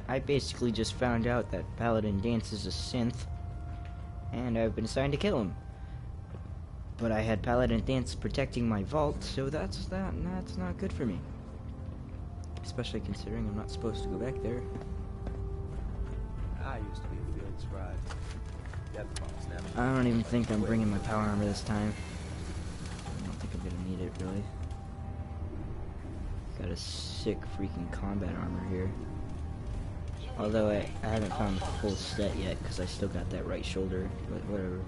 I basically just found out that Paladin Dance is a synth, and I've been assigned to kill him. But I had Paladin Dance protecting my vault, so that's not good for me. Especially considering I'm not supposed to go back there. I used to be a field scribe. I don't even think I'm bringing my power armor this time. I don't think I'm gonna need it, really. Got a sick freaking combat armor here. Although I haven't found the full set yet, because I still got that right shoulder, but whatever.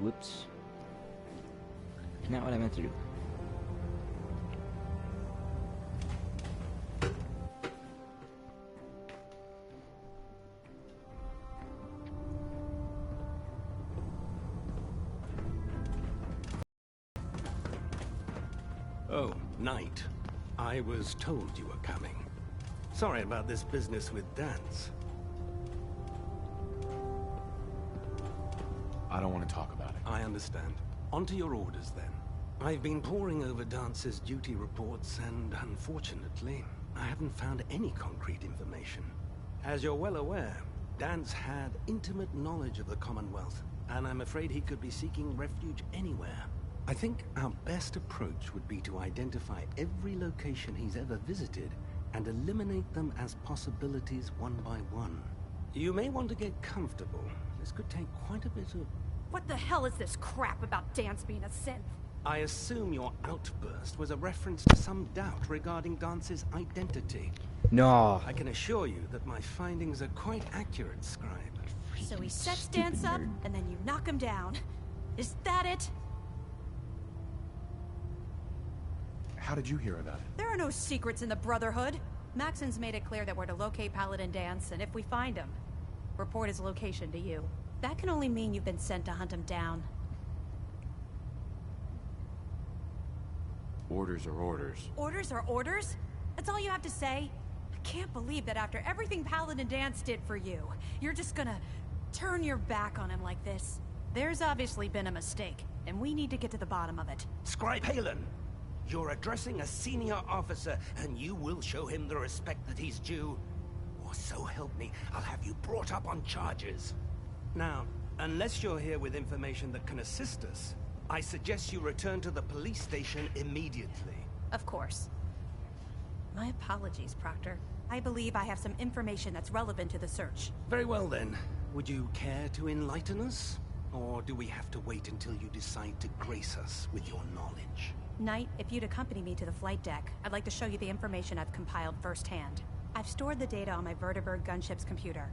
Whoops. Not what I meant to do. Oh, Knight. I was told you were coming. Sorry about this business with Dance. I don't want to talk about it. I understand. On to your orders, then. I've been poring over Dance's duty reports, and unfortunately, I haven't found any concrete information. As you're well aware, Dance had intimate knowledge of the Commonwealth, and I'm afraid he could be seeking refuge anywhere. I think our best approach would be to identify every location he's ever visited and eliminate them as possibilities one by one. You may want to get comfortable. This could take quite a bit of... What the hell is this crap about Dance being a synth? I assume your outburst was a reference to some doubt regarding Dance's identity. No. I can assure you that my findings are quite accurate, Scribe. So he sets Dance up, and then you knock him down. Is that it? How did you hear about it? There are no secrets in the Brotherhood. Maxon's made it clear that we're to locate Paladin Dance, and if we find him, report his location to you. That can only mean you've been sent to hunt him down. Orders are orders. Orders are orders? That's all you have to say? I can't believe that after everything Paladin Dance did for you, you're just gonna turn your back on him like this. There's obviously been a mistake, and we need to get to the bottom of it. Scribe Halen! You're addressing a senior officer, and you will show him the respect that he's due. Or so help me, I'll have you brought up on charges. Now, unless you're here with information that can assist us, I suggest you return to the police station immediately. Of course. My apologies, Proctor. I believe I have some information that's relevant to the search. Very well then. Would you care to enlighten us? Or do we have to wait until you decide to grace us with your knowledge? Knight, if you'd accompany me to the flight deck, I'd like to show you the information I've compiled firsthand. I've stored the data on my Vertibird gunship's computer.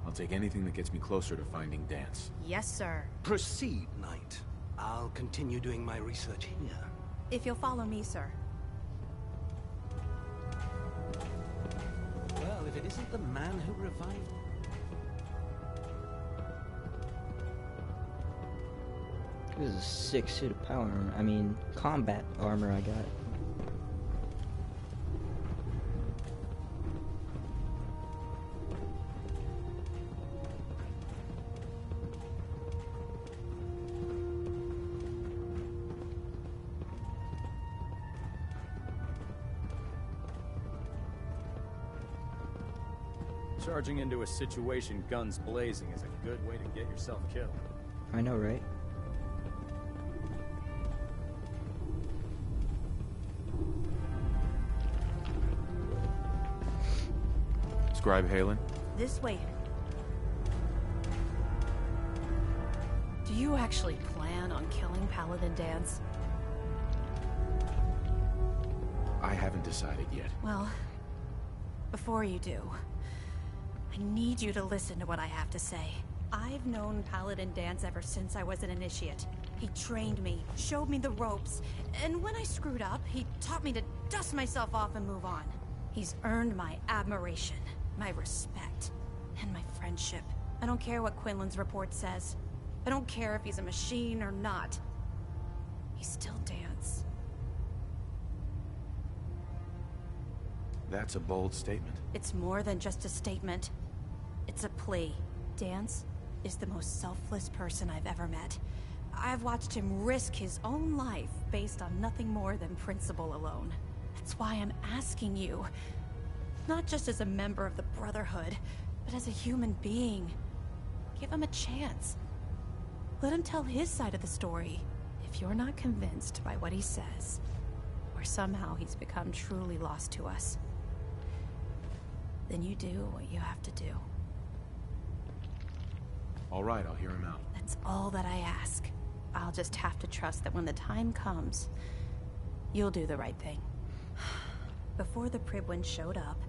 I'll take anything that gets me closer to finding Dance. Yes, sir. Proceed, Knight. I'll continue doing my research here. If you'll follow me, sir. Well, if it isn't the man who revived... This is a sick suit of power armor. I mean, combat armor I got. Charging into a situation guns blazing is a good way to get yourself killed. I know, right? Scribe Halen? This way. Do you actually plan on killing Paladin Dance? I haven't decided yet. Well, before you do, I need you to listen to what I have to say. I've known Paladin Dance ever since I was an initiate. He trained me, showed me the ropes, and when I screwed up, he taught me to dust myself off and move on. He's earned my admiration, my respect, and my friendship. I don't care what Quinlan's report says. I don't care if he's a machine or not. He's still Dance. That's a bold statement. It's more than just a statement. It's a plea. Dance is the most selfless person I've ever met. I've watched him risk his own life based on nothing more than principle alone. That's why I'm asking you. Not just as a member of the Brotherhood, but as a human being. Give him a chance. Let him tell his side of the story. If you're not convinced by what he says, or somehow he's become truly lost to us, then you do what you have to do. All right, I'll hear him out. That's all that I ask. I'll just have to trust that when the time comes, you'll do the right thing. Before the Pribwin showed up,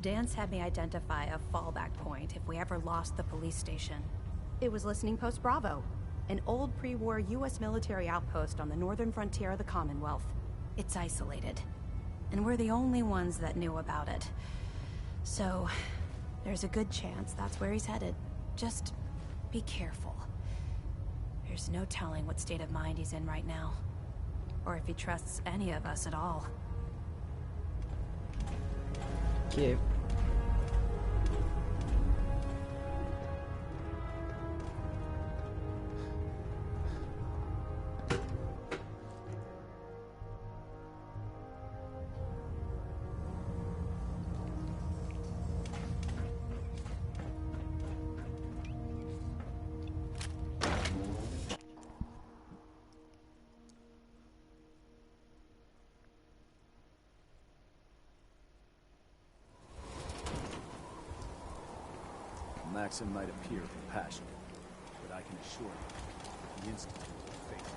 Dance had me identify a fallback point if we ever lost the police station. It was Listening Post Bravo, an old pre-war US military outpost on the northern frontier of the Commonwealth. It's isolated, and we're the only ones that knew about it. So, there's a good chance that's where he's headed. Just be careful. There's no telling what state of mind he's in right now, or if he trusts any of us at all. Okay. Maxim might appear compassionate, but I can assure you, the Institute will face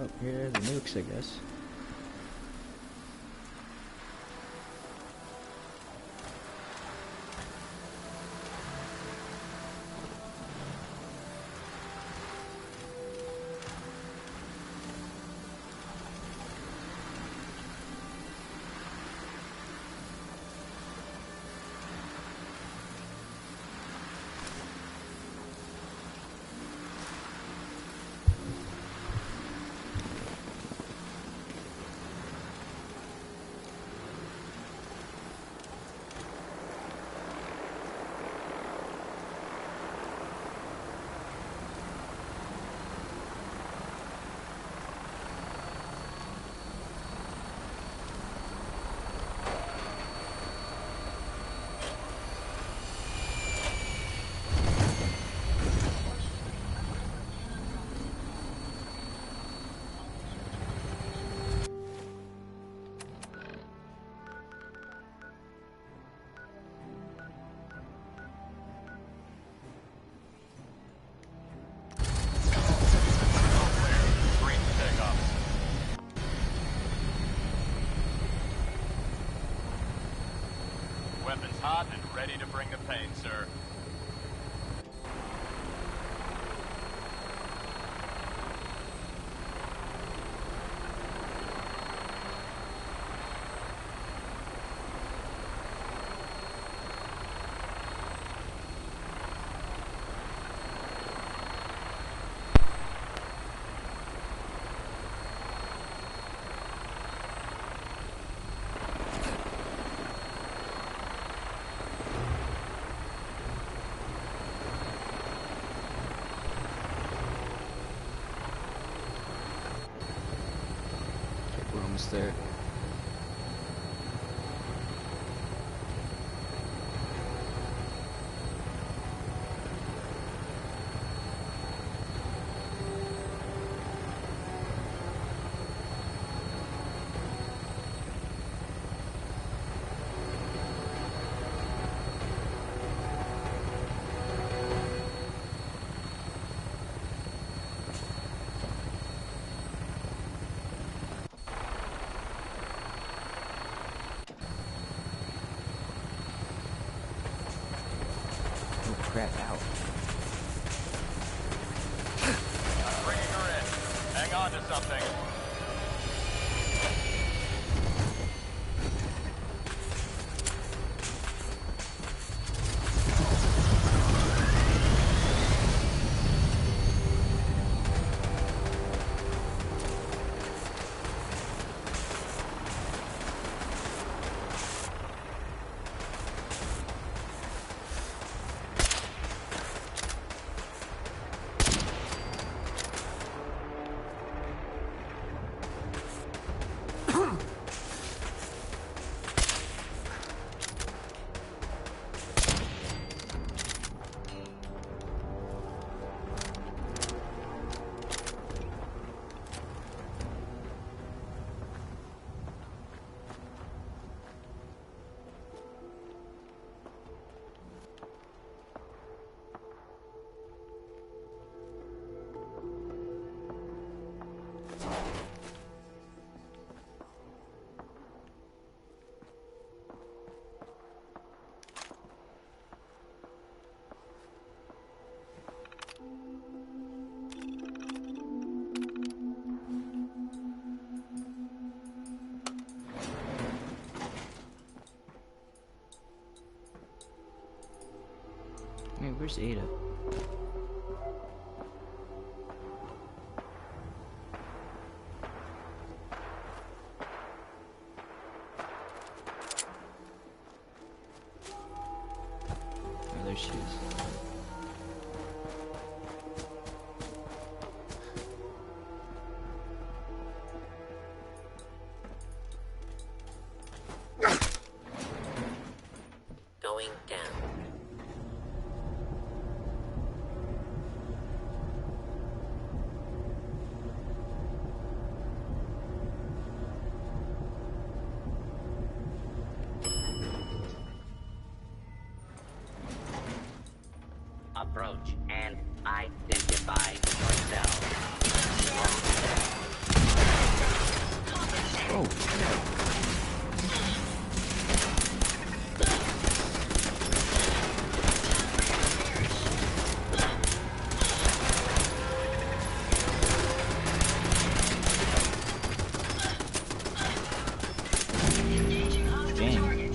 Oh, here are the nukes, I guess. Weapons hot and ready to bring the pain, sir. We're almost there. holding on to something. Hey, where's Ada? Oh, there she is. Going down. Approach and identify yourself. Dang.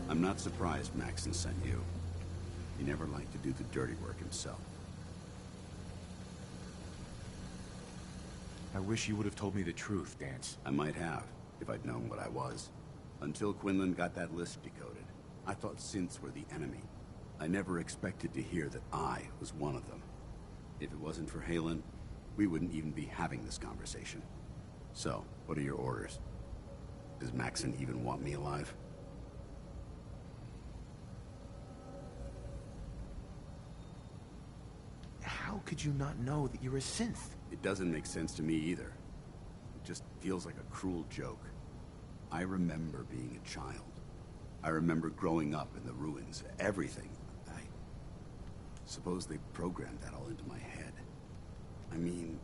I'm not surprised Maxon sent you. He never liked to do the dirty work himself. I wish you would have told me the truth, Dance. I might have, if I'd known what I was. Until Quinlan got that list decoded, I thought synths were the enemy. I never expected to hear that I was one of them. If it wasn't for Halen, we wouldn't even be having this conversation. So, what are your orders? Does Maxon even want me alive? How could you not know that you're a synth? It doesn't make sense to me either. It just feels like a cruel joke. I remember being a child. I remember growing up in the ruins. Everything. I suppose they programmed that all into my head. I mean,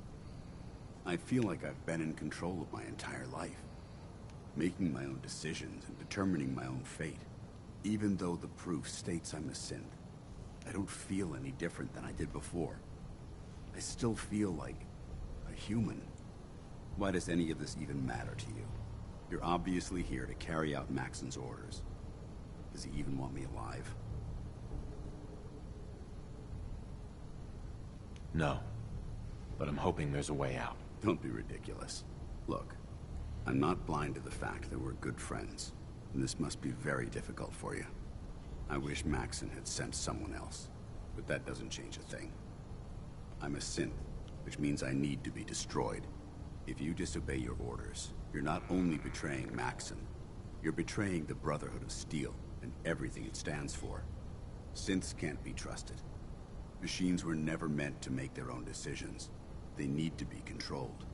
I feel like I've been in control of my entire life. Making my own decisions and determining my own fate. Even though the proof states I'm a synth, I don't feel any different than I did before. I still feel like a human. Why does any of this even matter to you? You're obviously here to carry out Maxon's orders. Does he even want me alive? No. But I'm hoping there's a way out. Don't be ridiculous. Look, I'm not blind to the fact that we're good friends, and this must be very difficult for you. I wish Maxon had sent someone else, but that doesn't change a thing. I'm a synth, which means I need to be destroyed. If you disobey your orders, you're not only betraying Maxim, you're betraying the Brotherhood of Steel and everything it stands for. Synths can't be trusted. Machines were never meant to make their own decisions. They need to be controlled.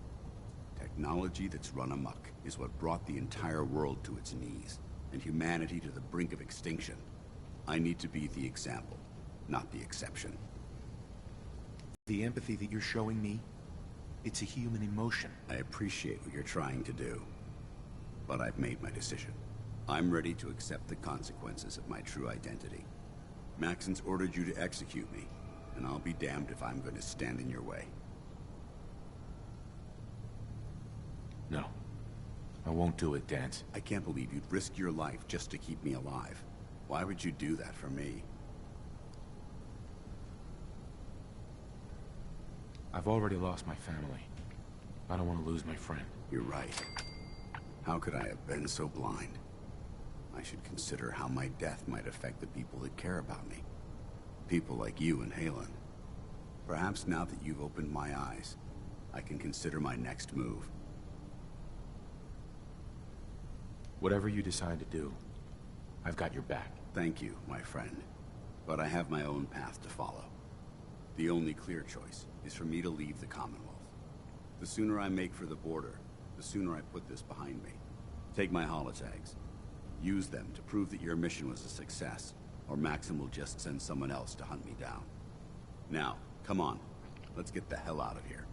Technology that's run amok is what brought the entire world to its knees, and humanity to the brink of extinction. I need to be the example, not the exception. The empathy that you're showing me, it's a human emotion. I appreciate what you're trying to do, but I've made my decision. I'm ready to accept the consequences of my true identity. Maxon's ordered you to execute me, and I'll be damned if I'm going to stand in your way. No. I won't do it, Dance. I can't believe you'd risk your life just to keep me alive. Why would you do that for me? I've already lost my family. I don't want to lose my friend. You're right. How could I have been so blind? I should consider how my death might affect the people that care about me. People like you and Halen. Perhaps now that you've opened my eyes, I can consider my next move. Whatever you decide to do, I've got your back. Thank you, my friend. But I have my own path to follow. The only clear choice is for me to leave the Commonwealth. The sooner I make for the border, the sooner I put this behind me. Take my holotags. Use them to prove that your mission was a success, or Maxim will just send someone else to hunt me down. Now, come on. Let's get the hell out of here.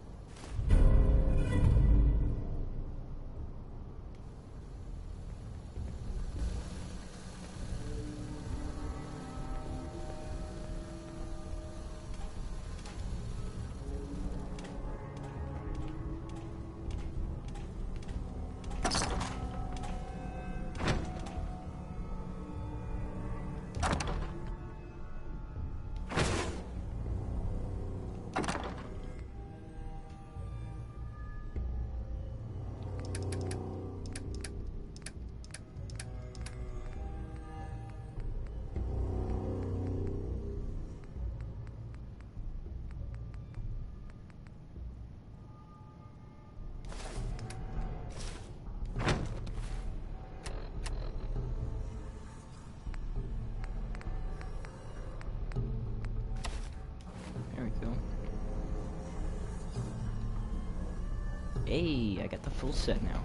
Hey, I got the full set now.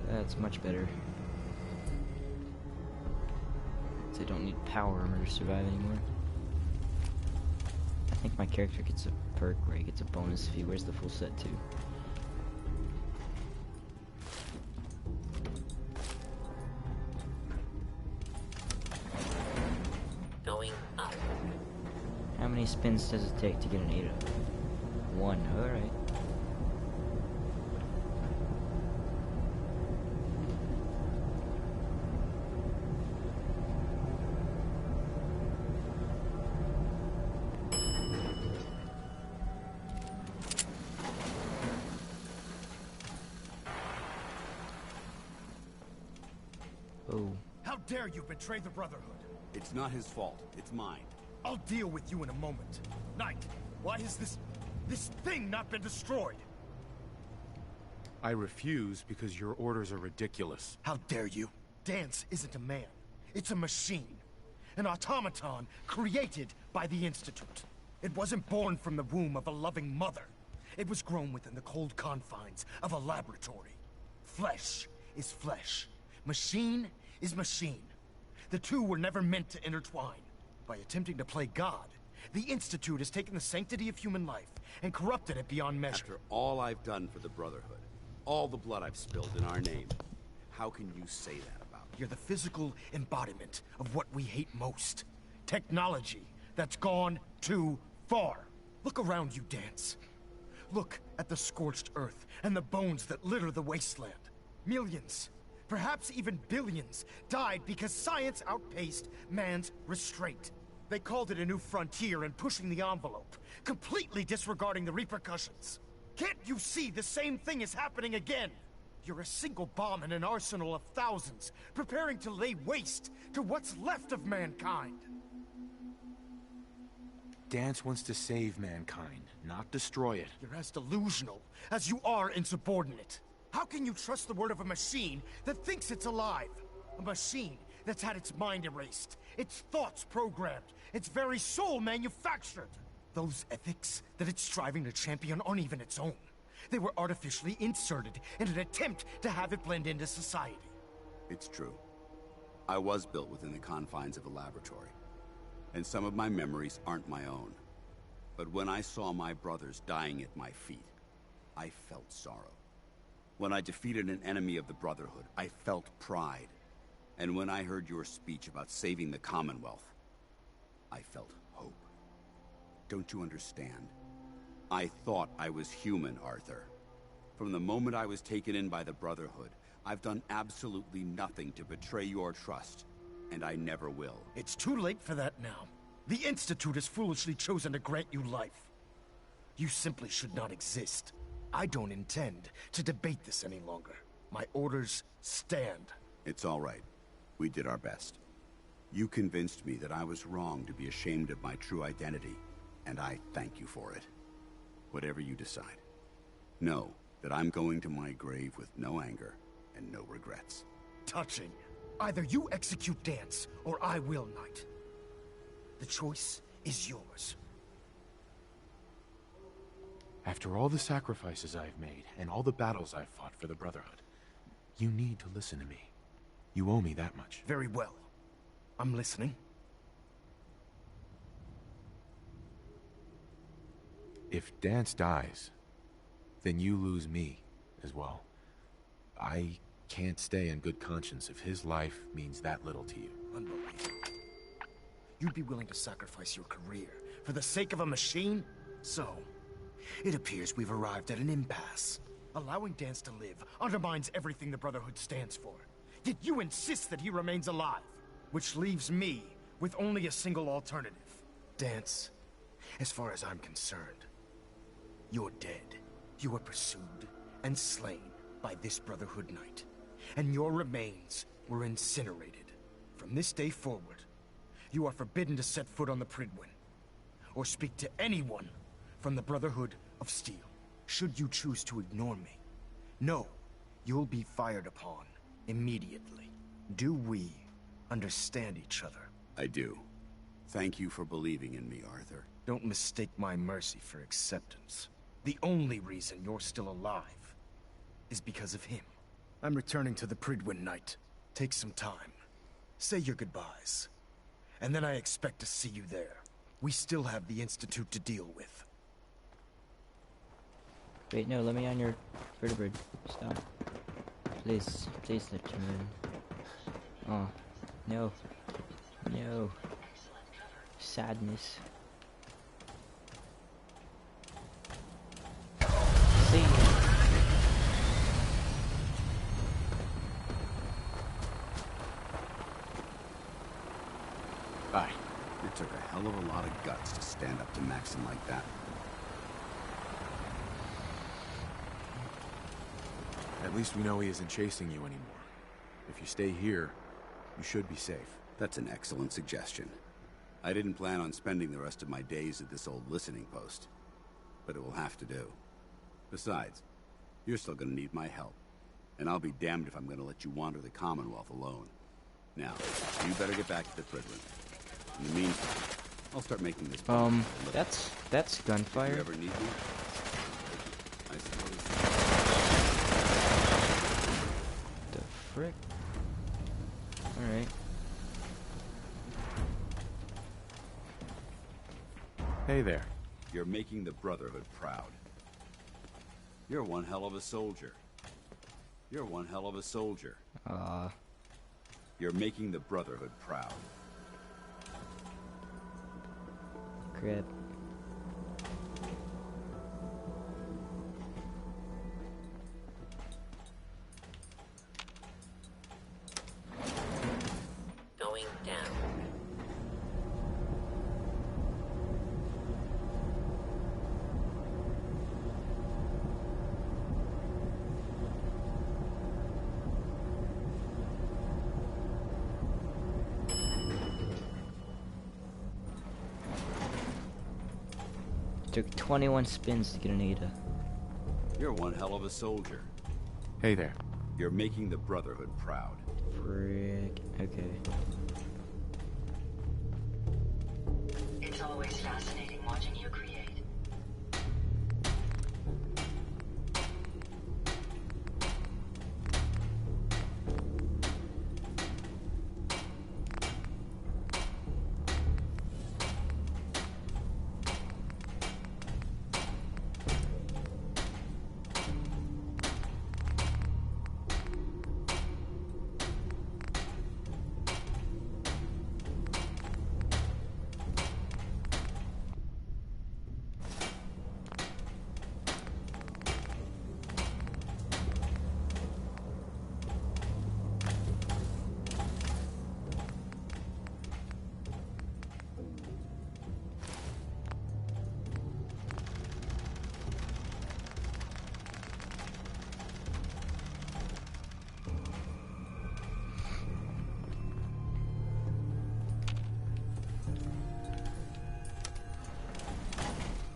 That's much better. So I don't need power armor to survive anymore. I think my character gets a perk where he gets a bonus if he wears the full set too. Going up. How many spins does it take to get an 8 up? 1, alright. Oh. How dare you betray the Brotherhood? It's not his fault. It's mine. I'll deal with you in a moment. Knight, why has this thing not been destroyed? I refuse because your orders are ridiculous. How dare you? Dance isn't a man. It's a machine. An automaton created by the Institute. It wasn't born from the womb of a loving mother. It was grown within the cold confines of a laboratory. Flesh is flesh. Machine is machine. The two were never meant to intertwine. By attempting to play God, the Institute has taken the sanctity of human life and corrupted it beyond measure. After all I've done for the Brotherhood, all the blood I've spilled in our name, how can you say that about me? You're the physical embodiment of what we hate most. Technology that's gone too far. Look around you, Dance. Look at the scorched earth and the bones that litter the wasteland. Millions, perhaps even billions, died because science outpaced man's restraint. They called it a new frontier and pushing the envelope, completely disregarding the repercussions. Can't you see the same thing is happening again? You're a single bomb in an arsenal of thousands, preparing to lay waste to what's left of mankind. Dance wants to save mankind, not destroy it. You're as delusional as you are insubordinate. How can you trust the word of a machine that thinks it's alive? A machine that's had its mind erased, its thoughts programmed, its very soul manufactured. Those ethics that it's striving to champion aren't even its own. They were artificially inserted in an attempt to have it blend into society. It's true. I was built within the confines of a laboratory, and some of my memories aren't my own. But when I saw my brothers dying at my feet, I felt sorrow. When I defeated an enemy of the Brotherhood, I felt pride. And when I heard your speech about saving the Commonwealth, I felt hope. Don't you understand? I thought I was human, Arthur. From the moment I was taken in by the Brotherhood, I've done absolutely nothing to betray your trust, and I never will. It's too late for that now. The Institute has foolishly chosen to grant you life. You simply should not exist. I don't intend to debate this any longer. My orders stand. It's all right. We did our best. You convinced me that I was wrong to be ashamed of my true identity, and I thank you for it. Whatever you decide, know that I'm going to my grave with no anger and no regrets. Touching. Either you execute Dance, or I will, Knight. The choice is yours. After all the sacrifices I've made, and all the battles I've fought for the Brotherhood, you need to listen to me. You owe me that much. Very well. I'm listening. If Dance dies, then you lose me as well. I can't stay in good conscience if his life means that little to you. Unbelievable. You'd be willing to sacrifice your career for the sake of a machine? So, it appears we've arrived at an impasse. Allowing Dance to live undermines everything the Brotherhood stands for. Yet you insist that he remains alive, which leaves me with only a single alternative. Dance, as far as I'm concerned, you're dead. You were pursued and slain by this Brotherhood Knight, and your remains were incinerated. From this day forward, you are forbidden to set foot on the Pridwin, or speak to anyone from the Brotherhood of Steel. Should you choose to ignore me, know you'll be fired upon immediately. Do we understand each other? I do. Thank you for believing in me, Arthur. Don't mistake my mercy for acceptance. The only reason you're still alive is because of him. I'm returning to the Pridwin Knight. Take some time. Say your goodbyes. And then I expect to see you there. We still have the Institute to deal with. Wait, no, let me on your vertebrate. Stop. Please, please let me in. Oh, no. No. Sadness. See ya. Bye. It took a hell of a lot of guts to stand up to Maxim like that. At least we know he isn't chasing you anymore. If you stay here, you should be safe. That's an excellent suggestion. I didn't plan on spending the rest of my days at this old listening post, but it will have to do. Besides, you're still gonna need my help, and I'll be damned if I'm gonna let you wander the Commonwealth alone. Now, you better get back to the Pridwin. In the meantime, I'll start making this. That's gunfire. If you ever need me, I suppose. The frick? Alright. Hey there. You're making the Brotherhood proud. You're one hell of a soldier. You're one hell of a soldier. You're making the Brotherhood proud. Crap. Going down. Took 21 spins to get an Ada. You're one hell of a soldier. Hey there. You're making the Brotherhood proud. Frick. Okay. It's always fascinating watching you create.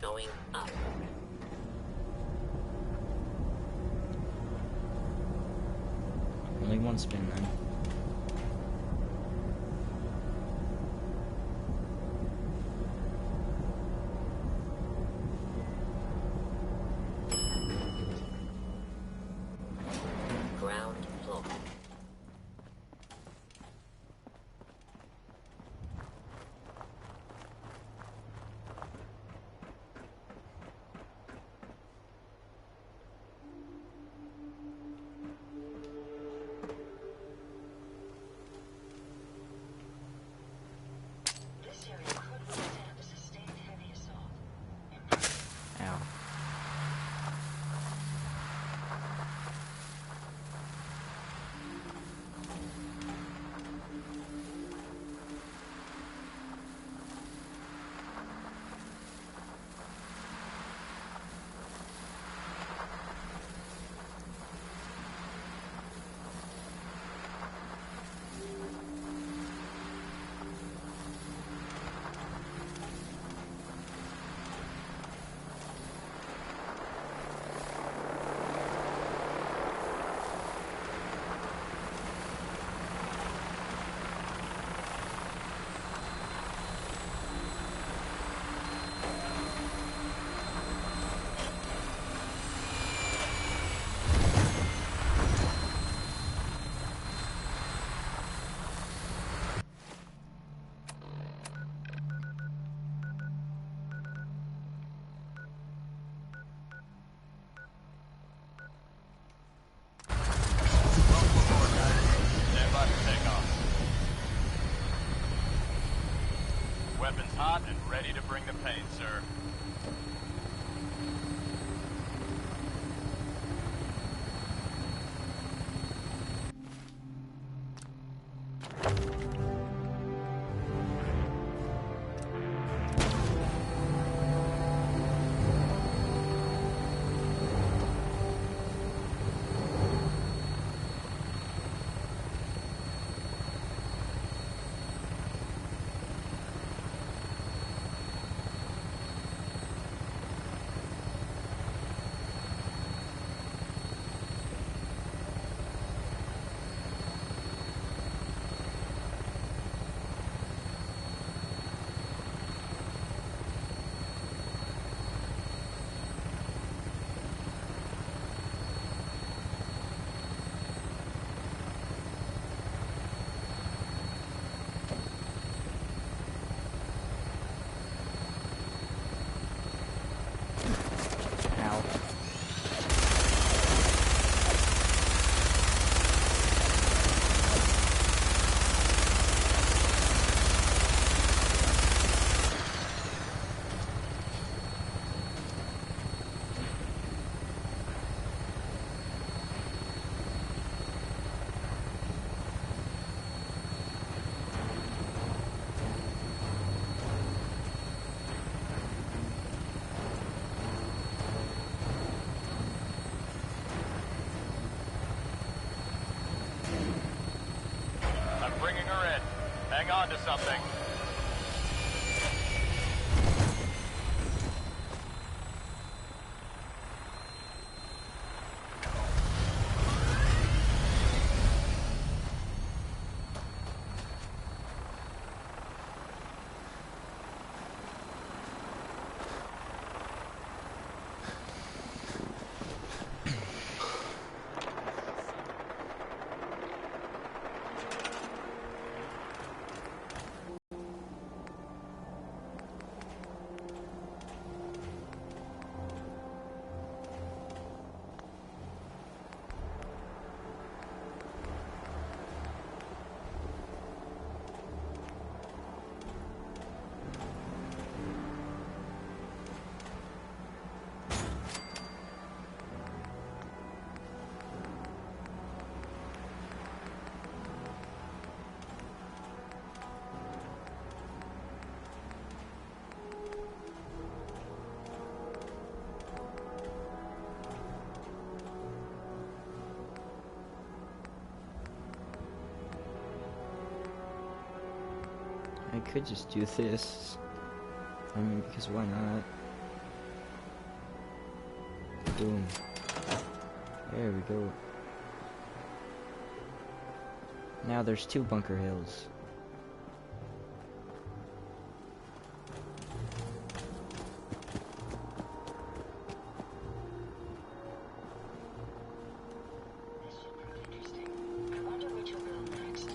Going up. Only one spin then. Ground floor. This area could withstand a sustained heavy assault. Ow. Stand by for takeoff. Weapons hot and ready to bring the pain, sir. Hang on to something. I could just do this. I mean, because why not? Boom. There we go. Now there's 2 bunker hills. This should prove interesting. I wonder which will build next.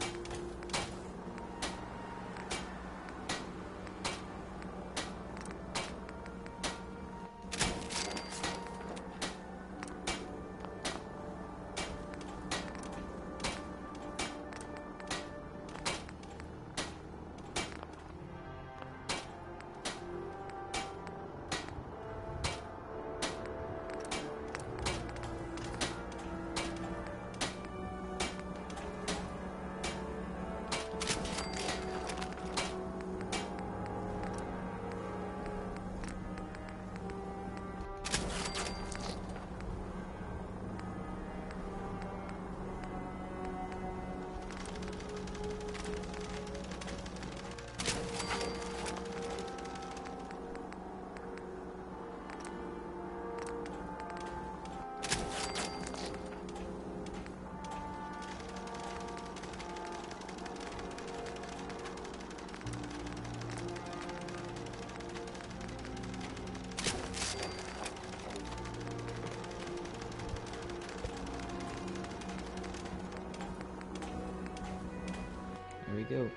There we go.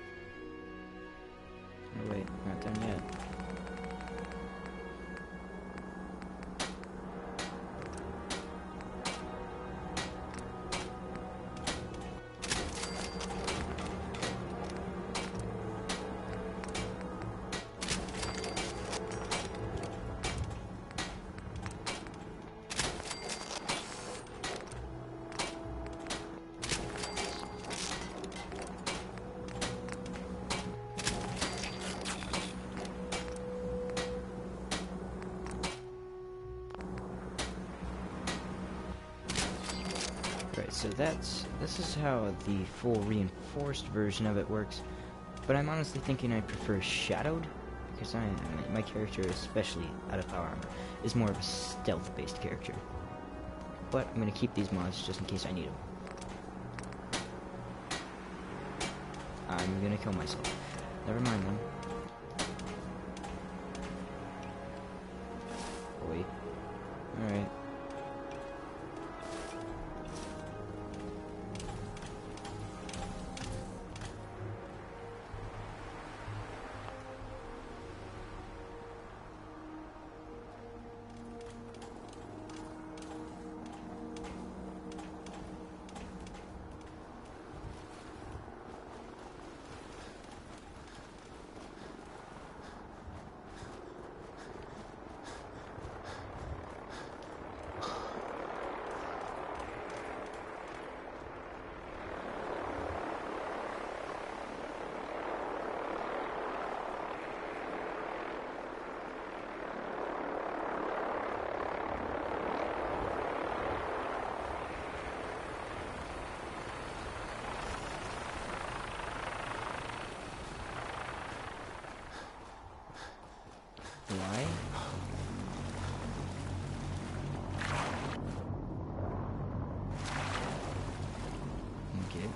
Oh wait, not done yet. Right, so this is how the full reinforced version of it works, but I'm honestly thinking I prefer shadowed, because my character, especially out of power armor, is more of a stealth-based character. But I'm gonna keep these mods just in case I need them. I'm gonna kill myself. Never mind then. Wait. Alright. Why? Okay.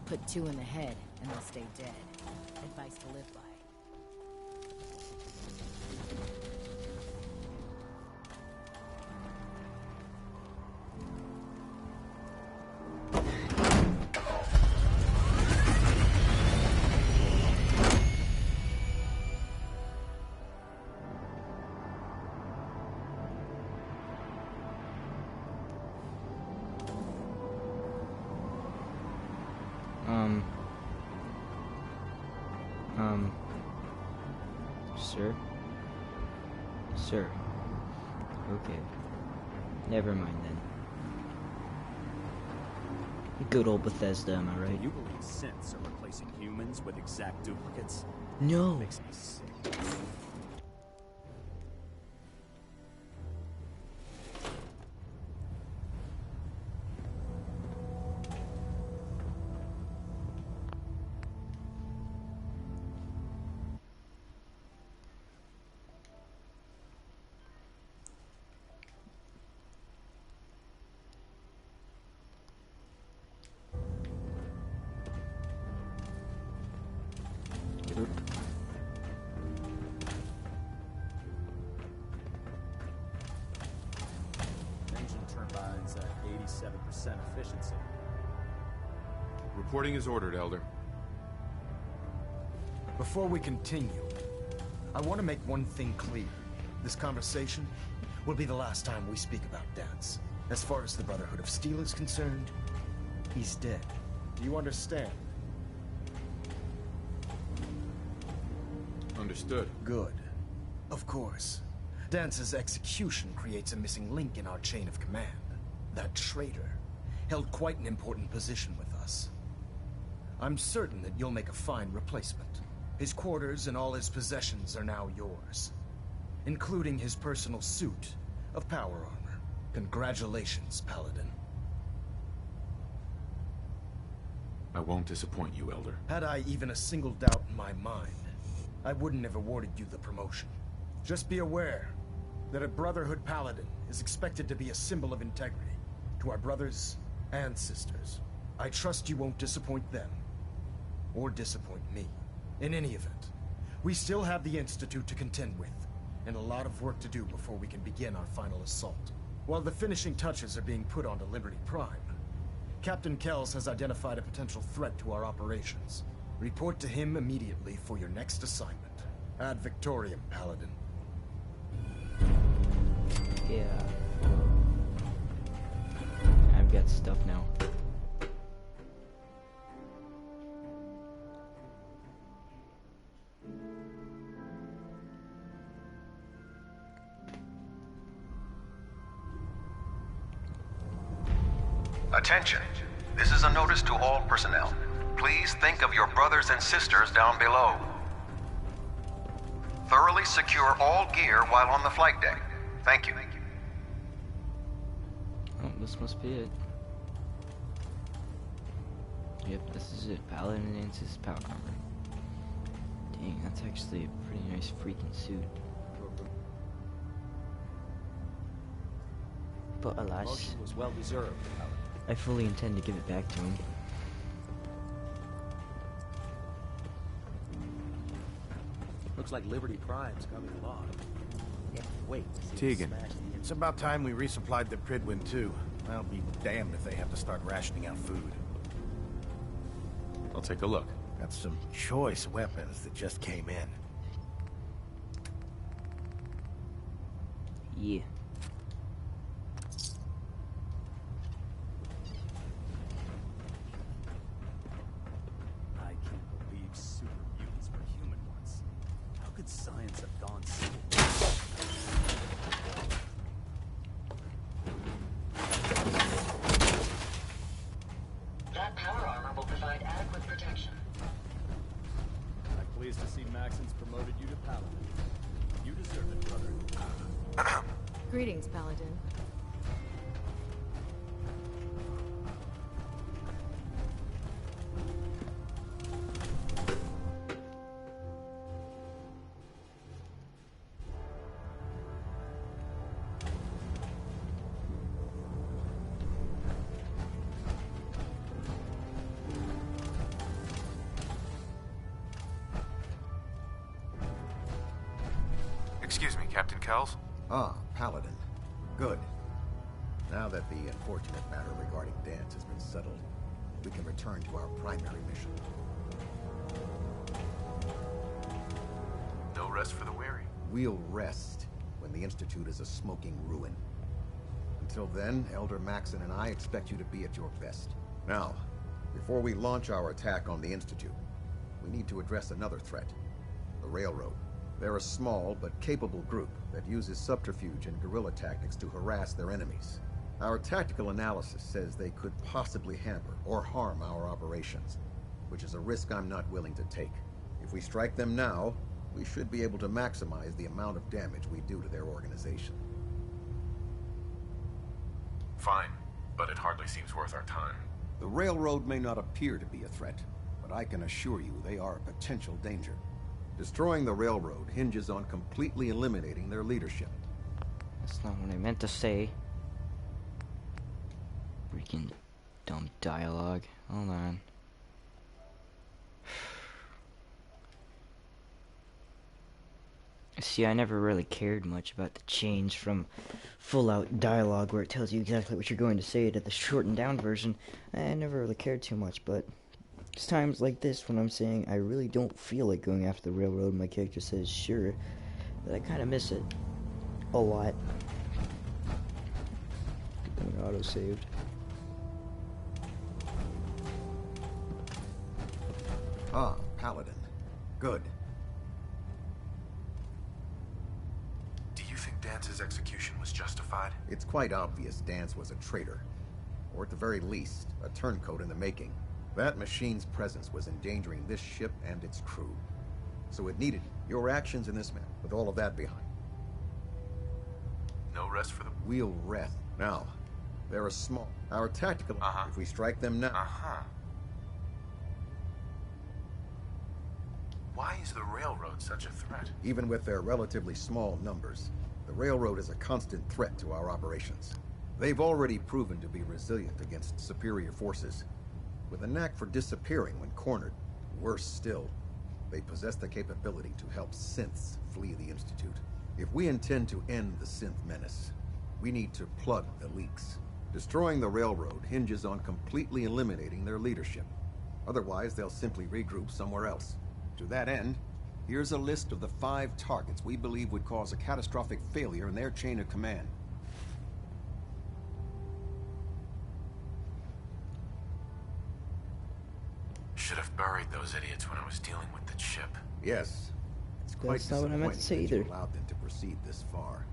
Put 2 in the head, and they'll stay dead. Advice to live by. Sir? Sir. Okay. Never mind then. Good old Bethesda, am I right? You believe synths are replacing humans with exact duplicates? No. Makes me sick. Engine turbines at 87% efficiency. Reporting is ordered, Elder. Before we continue, I want to make one thing clear. This conversation will be the last time we speak about Dance. As far as the Brotherhood of Steel is concerned, he's dead. Do you understand? Understood. Good. Of course. Dance's execution creates a missing link in our chain of command. That traitor held quite an important position with us. I'm certain that you'll make a fine replacement. His quarters and all his possessions are now yours, including his personal suit of power armor. Congratulations, Paladin. I won't disappoint you, Elder. Had I even a single doubt in my mind, I wouldn't have awarded you the promotion. Just be aware that a Brotherhood Paladin is expected to be a symbol of integrity to our brothers and sisters. I trust you won't disappoint them, or disappoint me. In any event, we still have the Institute to contend with, and a lot of work to do before we can begin our final assault. While the finishing touches are being put onto Liberty Prime, Captain Kells has identified a potential threat to our operations. Report to him immediately for your next assignment. Ad Victoriam, Paladin. Yeah. I've got stuff now. Attention. This is a notice to all personnel. Please think of your brothers and sisters down below. Thoroughly secure all gear while on the flight deck. Thank you. Oh, this must be it. Yep, this is it. Paladin Dance's power armor. Dang, that's actually a pretty nice freaking suit. But alas, Promotion was well deserved, Paladin. I fully intend to give it back to him. Looks like Liberty Prime's coming along. Yeah, wait. Tegan. It's about time we resupplied the Pridwin too. I'll be damned if they have to start rationing out food. I'll take a look. Got some choice weapons that just came in. Yeah. I can't believe super mutants were human once. How could science have gone so? That power armor will provide adequate protection. I'm pleased to see Maxon's promoted you to Paladin. You deserve it, brother. Greetings, Paladin. Excuse me, Captain Kells? Ah, Paladin. Good. Now that the unfortunate matter regarding Dance has been settled, we can return to our primary mission. No rest for the weary. We'll rest when the Institute is a smoking ruin. Until then, Elder Maxon and I expect you to be at your best. Now, before we launch our attack on the Institute, we need to address another threat. The Railroad. They're a small but capable group that uses subterfuge and guerrilla tactics to harass their enemies. Our tactical analysis says they could possibly hamper or harm our operations, which is a risk I'm not willing to take. If we strike them now, we should be able to maximize the amount of damage we do to their organization. Fine, but it hardly seems worth our time. The railroad may not appear to be a threat, but I can assure you they are a potential danger. Destroying the railroad hinges on completely eliminating their leadership. That's not what I meant to say. Freaking dumb dialogue. Hold on. See, I never really cared much about the change from full-out dialogue where it tells you exactly what you're going to say to the shortened down version. I never really cared too much, but it's times like this when I'm saying I really don't feel like going after the railroad, my character says sure, that I kind of miss it a lot. Auto-saved. Ah, Paladin. Good. Do you think Dance's execution was justified? It's quite obvious Dance was a traitor. Or at the very least, a turncoat in the making. That machine's presence was endangering this ship and its crew. So it needed your actions in this matter, with all of that behind. No rest for the... We'll rest. Now, they're a small... Our tactical... If we strike them now... Why is the railroad such a threat? Even with their relatively small numbers, the railroad is a constant threat to our operations. They've already proven to be resilient against superior forces, with a knack for disappearing when cornered. Worse still, they possess the capability to help synths flee the Institute. If we intend to end the synth menace, we need to plug the leaks. Destroying the railroad hinges on completely eliminating their leadership. Otherwise, they'll simply regroup somewhere else. To that end, here's a list of the 5 targets we believe would cause a catastrophic failure in their chain of command. Should have buried those idiots when I was dealing with the chip. Yes. It's quite That's not what I meant to say disappointing that either. you allowed them to proceed this far.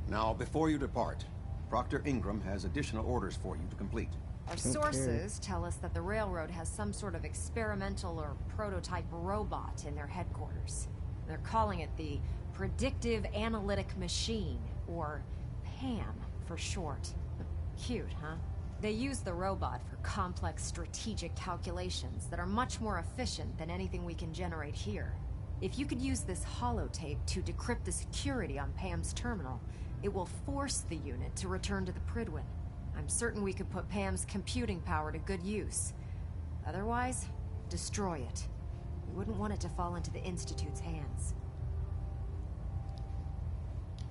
Now, before you depart, Proctor Ingram has additional orders for you to complete. Our sources tell us that the railroad has some sort of experimental or prototype robot in their headquarters. They're calling it the Predictive Analytic Machine, or PAM for short. Cute, huh? They use the robot for complex strategic calculations that are much more efficient than anything we can generate here. If you could use this holotape to decrypt the security on PAM's terminal, it will force the unit to return to the Pridwin. I'm certain we could put PAM's computing power to good use. Otherwise, destroy it. We wouldn't want it to fall into the Institute's hands.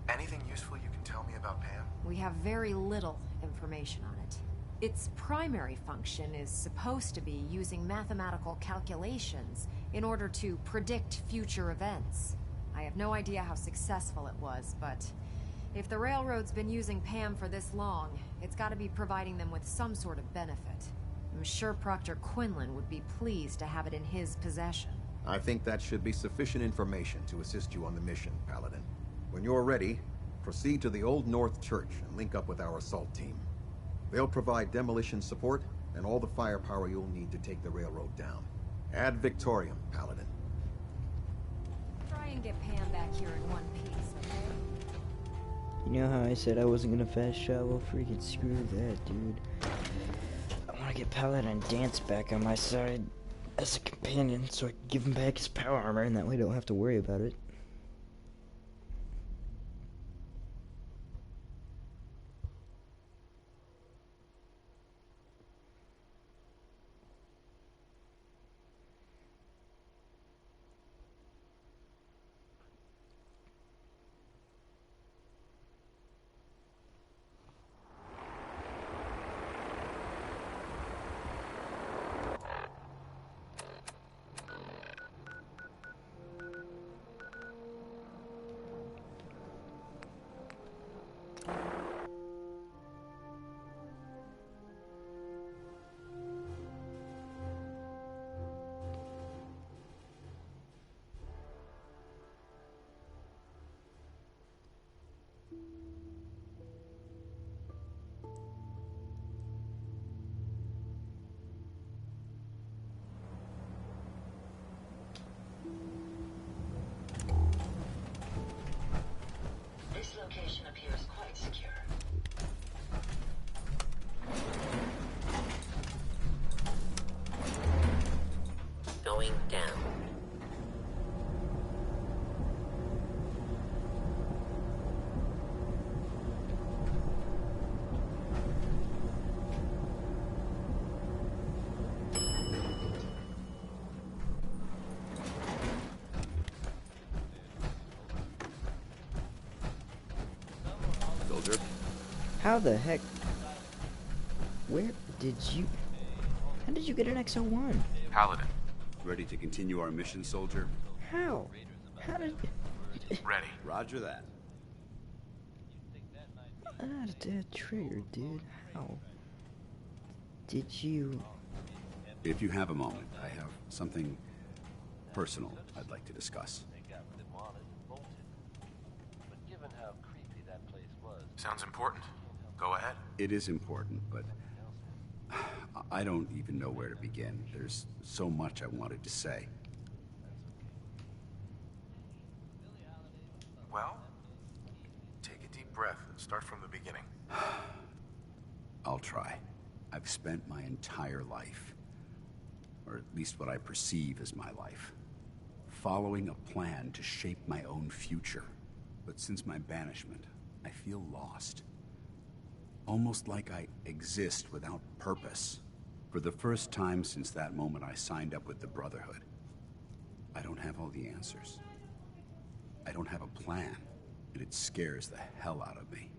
Anything useful you can tell me about Pam? We have very little information on it. Its primary function is supposed to be using mathematical calculations in order to predict future events. I have no idea how successful it was, but if the railroad's been using PAM for this long, it's got to be providing them with some sort of benefit. I'm sure Proctor Quinlan would be pleased to have it in his possession. I think that should be sufficient information to assist you on the mission, Paladin. When you're ready, proceed to the Old North Church and link up with our assault team. They'll provide demolition support and all the firepower you'll need to take the railroad down. Ad Victoriam, Paladin. Try and get Pam back here in one piece, okay? You know how I said I wasn't gonna fast travel? Freaking screw that, dude. I wanna get Paladin and Dance back on my side as a companion so I can give him back his power armor and that way I don't have to worry about it. Commander. How the heck? Where did you... How did you get an XO1? Paladin. Ready to continue our mission, soldier? How? How did... Ready. Roger that. That's a trigger, dude. How? Did you... If you have a moment, I have something personal I'd like to discuss. Sounds important. Go ahead. It is important, but I don't even know where to begin. There's so much I wanted to say. Well, take a deep breath and start from the beginning. I'll try. I've spent my entire life, or at least what I perceive as my life, following a plan to shape my own future. But since my banishment, I feel lost. Almost like I exist without purpose. For the first time since that moment I signed up with the Brotherhood, I don't have all the answers. I don't have a plan, and it scares the hell out of me.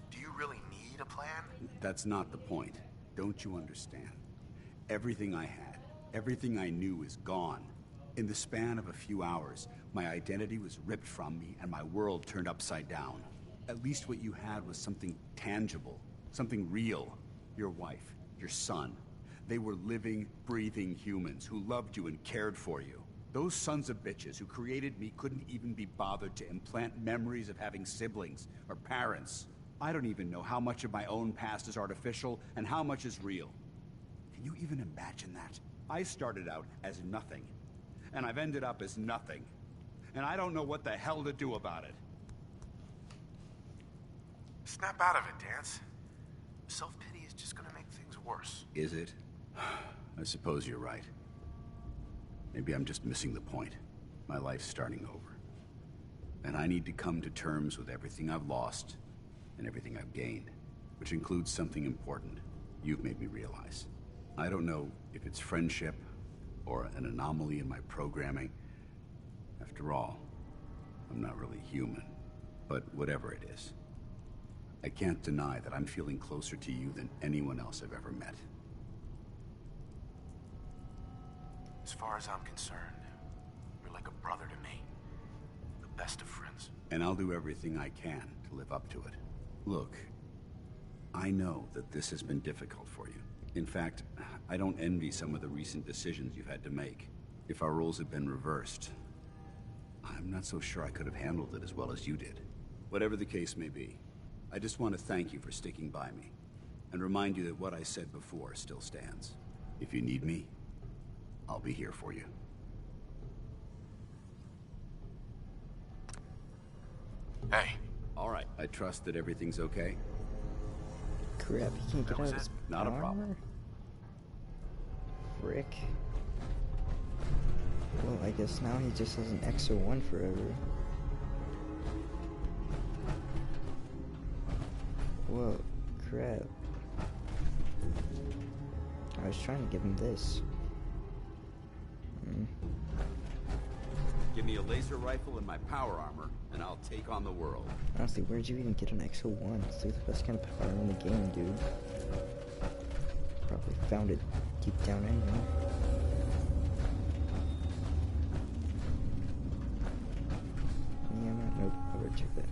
Do you really need a plan? That's not the point. Don't you understand? Everything I had, everything I knew is gone. In the span of a few hours, my identity was ripped from me and my world turned upside down. At least what you had was something tangible, something real. Your wife, your son. They were living, breathing humans who loved you and cared for you. Those sons of bitches who created me couldn't even be bothered to implant memories of having siblings or parents. I don't even know how much of my own past is artificial and how much is real. Can you even imagine that? I started out as nothing, and I've ended up as nothing. And I don't know what the hell to do about it. Snap out of it, Dance. Self-pity is just gonna make things worse. Is it? I suppose you're right. Maybe I'm just missing the point. My life's starting over. And I need to come to terms with everything I've lost and everything I've gained, which includes something important you've made me realize. I don't know if it's friendship or an anomaly in my programming. After all, I'm not really human. But whatever it is, I can't deny that I'm feeling closer to you than anyone else I've ever met. As far as I'm concerned, you're like a brother to me. The best of friends. And I'll do everything I can to live up to it. Look, I know that this has been difficult for you. In fact, I don't envy some of the recent decisions you've had to make. If our roles had been reversed, I'm not so sure I could have handled it as well as you did. Whatever the case may be, I just want to thank you for sticking by me, and remind you that what I said before still stands. If you need me, I'll be here for you. Hey. All right. I trust that everything's okay? Crap, he can't get out of his Not a problem. armor? Frick. Well, I guess now he just has an XO1 forever. Whoa, crap. I was trying to give him this. Give me a laser rifle and my power armor, and I'll take on the world. Honestly, where'd you even get an XO1? It's like the best kind of power in the game, dude. Probably found it deep down anyway. Yeah, nope, I would check that.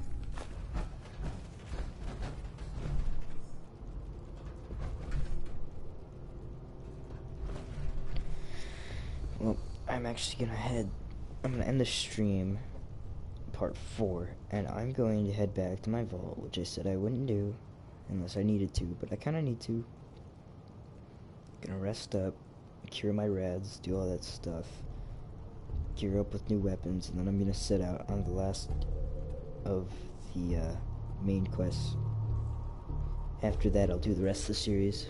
Well, I'm actually I'm gonna end the stream, part 4, and I'm going to head back to my vault, which I said I wouldn't do, unless I needed to, but I kinda need to. Gonna rest up, cure my rads, do all that stuff, gear up with new weapons, and then I'm gonna set out on the last of the, main quests. After that, I'll do the rest of the series.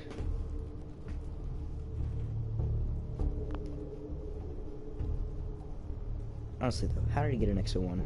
Honestly though, how did he get an XO1?